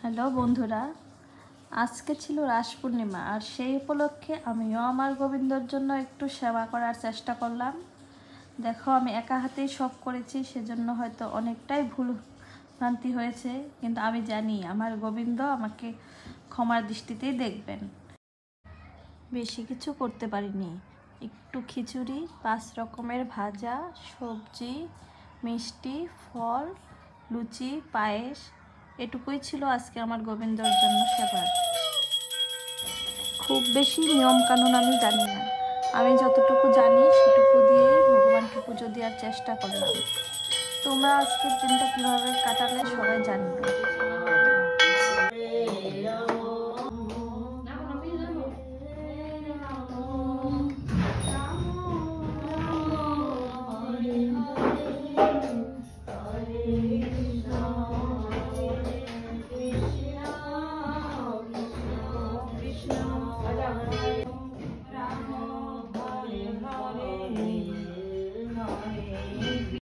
Hello বন্ধুরা, আজকে ছিল রাস পূর্ণিমা আর সেই উপলক্ষে আমিও আমার গোবিন্দর জন্য একটু সেবা করার চেষ্টা করলাম। দেখো, আমি একা হাতেই সব করেছি, সেজন্য হয়তো অনেকটাই ভুল ভ্রান্তি হয়েছে, কিন্তু আমি জানি আমার গোবিন্দ আমাকে ক্ষমার দৃষ্টিতেই দেখবেন। বেশি কিছু করতে পারিনি, একটু খিচুড়ি, 5 রকমের ভাজা, সবজি, মিষ্টি, ফল, লুচি, পায়েস, এটুকুই ছিল আজকে আমার গোবিন্দর জন্য সেবার। খুব বেশি নিয়মকানুন আমি জানি না, আমি যতটুকু জানি সেটুকু দিয়েই ভগবানকে পুজো দেওয়ার চেষ্টা করলাম। তোমরা আজকের দিনটা কীভাবে কাটালে সবাই জানিও।